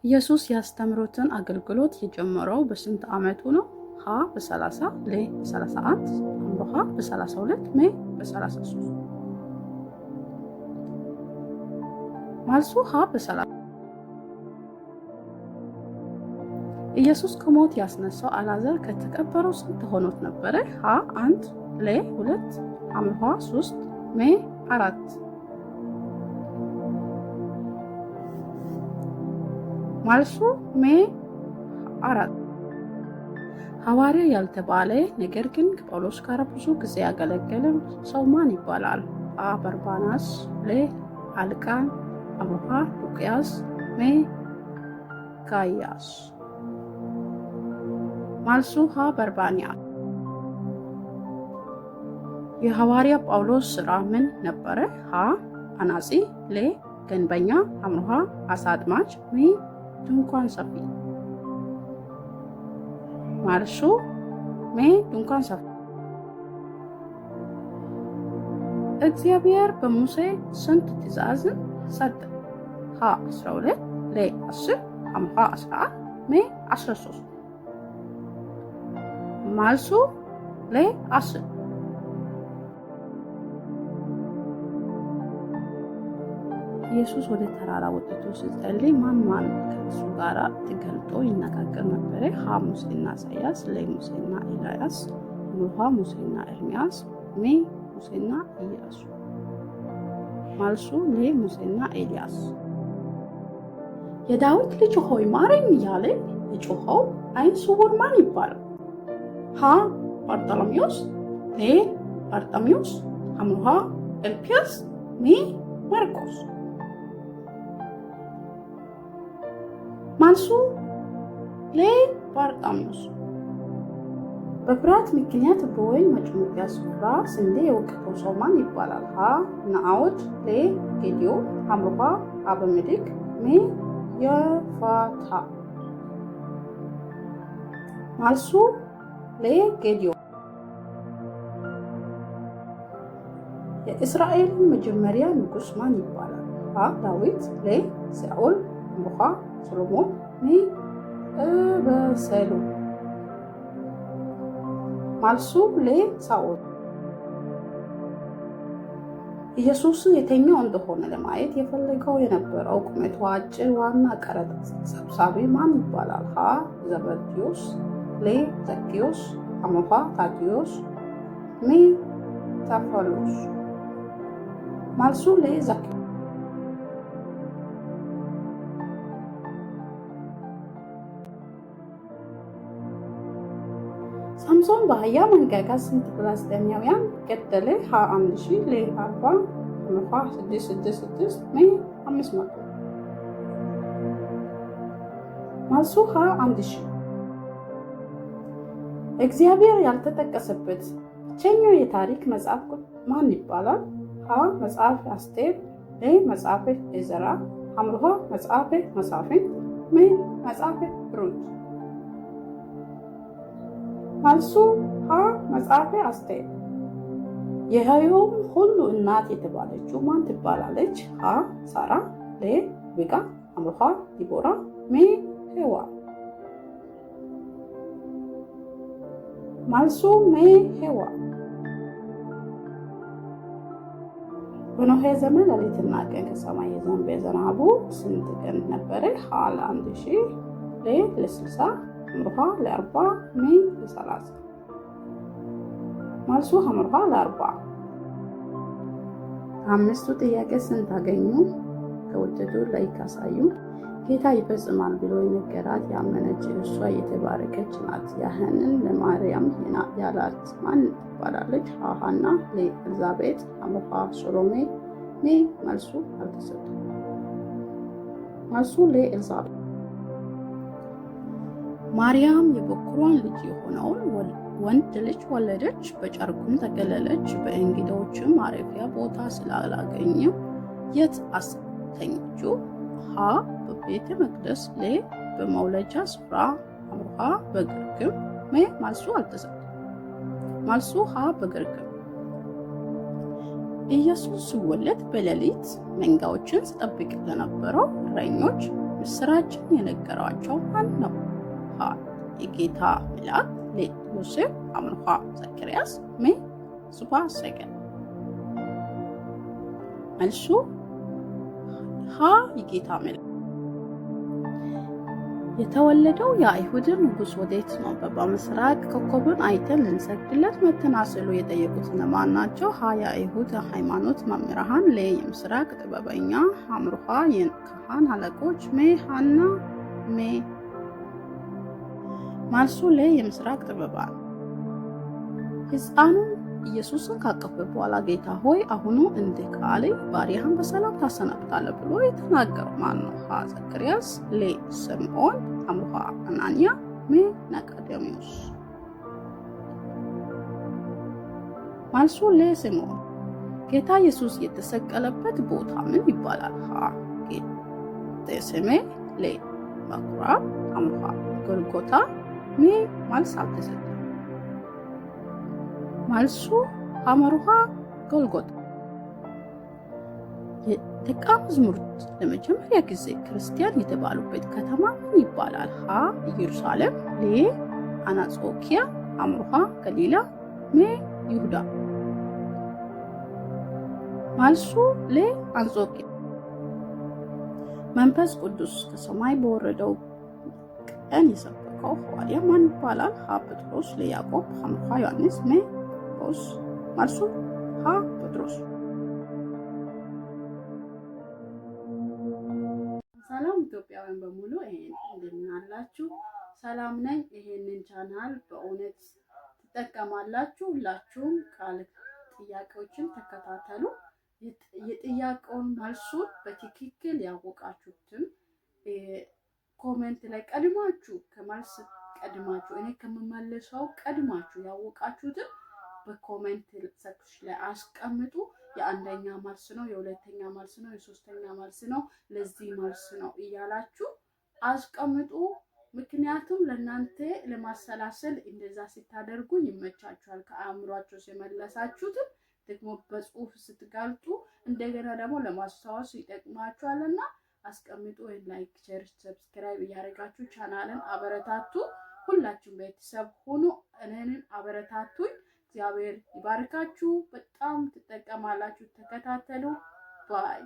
ኢየሱስ ያስተምሩትን አገልግሎት የጀመረው በስንት ዓመቱ ነው? ሀ በ30 ለ በ31 ሐ በ32 ሜ በ33 መልሱ ሀ በ30 ኢየሱስ ከሞት ያስነሳው አልዓዛር ከተቀበረው ስንት ሆኖት ነበረ? ሀ 1 ለ 2 ሐ 3 ሜ 4 መልሱ ሜ 4 ሐዋርያ ያልተባለ ነገር ግን ከጳውሎስ ጋር ብዙ ጊዜ ያገለገለ ሰው ማን ይባላል? አ በርባናስ ለ አልቃን ሐ ሉቂያስ ሜ ጋያስ መልሱ ሀ በርባንያ የሐዋርያ ጳውሎስ ሥራ ምን ነበረ? ሀ አናጺ ለ ገንበኛ ሐ አሳ አጥማጅ ሜ ድንኳን ሰፊ መልሱ ሜ ድንኳን ሰፊ እግዚአብሔር በሙሴ ስንት ትእዛዝን ሰጠ? ሀ 12 ለ 10 ሐ 11 ሜ 13 መልሱ ለ 10 ኢየሱስ ወደ ተራራ ወጥቶ ሲጸልይ ማን ከእሱ ጋር ተገልጦ ይነጋገር ነበር? ሀ ሙሴና ኢሳያስ ለ ሙሴና ኤልያስ ሐ ሙሴና ኤርምያስ ሜ ሙሴና ኢያሱ መልሱ ለ ሙሴና ኤልያስ የዳዊት ልጅ ሆይ ማረኝ እያለ የጮኸው ዓይነ ስውር ማን ይባላል? ሀ ባርጠሎሜዎስ ለ ባርጠሜዎስ ሐ ኤልፒያስ ሜ ማርቆስ መልሱ ለ ባርጠሜዎስ በፍርሃት ምክንያት በወይን መጭመቂያ ስፍራ ስንዴ የወቀተው ሰው ማን ይባላል? ሀ ነአውድ ለ ጌዴዎን ሐ አበሜሌክ ሜ የፋታ መልሱ ለ ጌዴዎን የእስራኤል መጀመሪያ ንጉስ ማን ይባላል? ሀ ዳዊት ለ ሳኦል ሐ ሰሎሞን ሜ በሰሉ መልሱ ለ ሳኦል ኢየሱስ የተኛው እንደሆነ ለማየት የፈለገው የነበረው ቁመቱ አጭር ዋና ቀረጥ ሰብሳቢ ማን ይባላል? ሀ ዘበዴዎስ ለ ዘኬዎስ ሐ ታዴዎስ ሜ ታፋሎስ መልሱ ለ ዘኬዎስ ሳምሶን በአህያ መንጋጋ ስንት ፍልስጤማውያን ገደለ? ሀ 1000 ለ 40 ሐ 666 ሜ 500 መልሱ ሀ 1000 እግዚአብሔር ያልተጠቀሰበት ብቸኛው የታሪክ መጽሐፍ ማን ይባላል? ሀ መጽሐፈ አስቴር ለ መጽሐፈ ኤዝራ ሐ መጽሐፈ መሳፍንት ሜ መጽሐፈ ሩት መልሱ ሀ መጽሐፈ አስቴር የሕያዋን ሁሉ እናት የተባለችው ማን ትባላለች? ሀ ሳራ ለ ሪብቃ ሐ ዲቦራ ሜ ሔዋን መልሱ ሜ ሔዋን በኖህ ዘመን ሌሊትና ቀን ከሰማይ የዘነበ ዝናቡ ስንት ቀን ነበረ? ሀ ለ1000 ለ ለ60 ሐ ለ40 ሜ ለ30 መልሱ ሐ ለ40 አምስቱ ጥያቄ ስንት አገኙ? ከወደዱ ላይ ካሳዩ ጌታ ይፈጽማል ብሎ የነገራት ያመነች እርሷ የተባረከች ናት። ያህንን ለማርያም ያላት ማን ትባላለች? ሐና ለ ኤልዛቤጥ ሐ ሰሎሜ ሜ መልሱ አልተሰጠም። መልሱ ለ ኤልዛቤጥ ማርያም የበኩሯን ልጅ የሆነውን ወንድ ልጅ ወለደች፣ በጨርቁም ተገለለች። በእንግዶች ማረፊያ ቦታ ስላላገኘው የት አስተኛችው? ሀ በቤተ መቅደስ ለ በመውለጃ ስፍራ ሐ በግርግም ሜ መልሱ አልተሰጠም። መልሱ ሀ በግርግም ኢየሱስ ሲወለድ በሌሊት መንጋዎችን ሲጠብቅ ለነበረው እረኞች ምስራችን የነገራቸው ማን ነው? ሀ የጌታ መልአክ፣ ለ ዮሴፍ፣ አምርሃ ዘካርያስ፣ ሜ ሱባ ሰገን። መልሱ ሀ የጌታ መልአክ። የተወለደው የአይሁድ ንጉሥ ወዴት ነው? በምስራቅ ኮከቡን አይተን ልንሰግድለት መተናስሉ የጠየቁት እነማን ናቸው? ሀ የአይሁድ ሃይማኖት መምህራን፣ ለ የምስራቅ ጥበበኛ፣ አምርሃ የካህን አለቆች፣ ሜ ሀና ሜ። መልሱ ለ የምስራቅ ጥበባን። ሕፃኑን ኢየሱስን ካቀፈ በኋላ ጌታ ሆይ አሁኑ እንደ ቃልህ ባሪያህን በሰላም ታሰናብታለህ ብሎ የተናገረው ማን ነው? ሀ ዘካርያስ፣ ለ ስምዖን፣ አምርሃ አናንያ፣ ሜ ኒቆዲሞስ። መልሱ ለ ስምዖን። ጌታ ኢየሱስ የተሰቀለበት ቦታ ምን ይባላል? ሀ ጌቴሴማኒ፣ ለ ምኩራብ፣ አምርሃ ጎልጎታ፣ ሜ መልስ አልተሰጠም። መልሱ አምርሃ ጎልጎታ። ደቀ መዛሙርት ለመጀመሪያ ጊዜ ክርስቲያን የተባሉበት ከተማ ምን ይባላል? ሀ ኢየሩሳሌም፣ ለ አንጾኪያ፣ አምርሃ ገሊላ፣ ሜ ይሁዳ። መልሱ ለ አንጾኪያ። መንፈስ ቅዱስ ከሰማይ በወረደው ቀን የሰበከው ሐዋርያ ማን ይባላል? ሀ ጴጥሮስ፣ ለ ያዕቆብ፣ አምርሃ ዮሐንስ፣ ሜ መልሱ ሀ ጴጥሮስ። ሰላም ኢትዮጵያውያን በሙሉ እንደምን አላችሁ? ሰላም ነኝ። ይሄንን ቻናል በእውነት ትጠቀማላችሁ? ሁላችሁም ቃል ጥያቄዎችን ተከታተሉ። የጥያቄውን መልሱን በትክክል ያወቃችሁትን ኮሜንት ላይ ቀድማችሁ ከመልስ ቀድማችሁ እኔ ከምመልሰው ቀድማችሁ ያወቃችሁትን በኮሜንት ሴክሽን ላይ አስቀምጡ። የአንደኛ መልስ ነው፣ የሁለተኛ መልስ ነው፣ የሶስተኛ መልስ ነው፣ ለዚህ መልስ ነው እያላችሁ አስቀምጡ። ምክንያቱም ለእናንተ ለማሰላሰል እንደዛ ሲታደርጉ ይመቻችኋል። ከአእምሯችሁ የመለሳችሁትን ደግሞ በጽሁፍ ስትገልጡ እንደገና ደግሞ ለማስታወስ ይጠቅማችኋልና አስቀምጡ። ላይክ፣ ሼር፣ ሰብስክራይብ እያደረጋችሁ ቻናልን አበረታቱ። ሁላችሁም ቤተሰብ ሆኑ፣ እኔንን አበረታቱኝ። እግዚአብሔር ይባርካችሁ። በጣም ትጠቀማላችሁ። ተከታተሉ። ባይ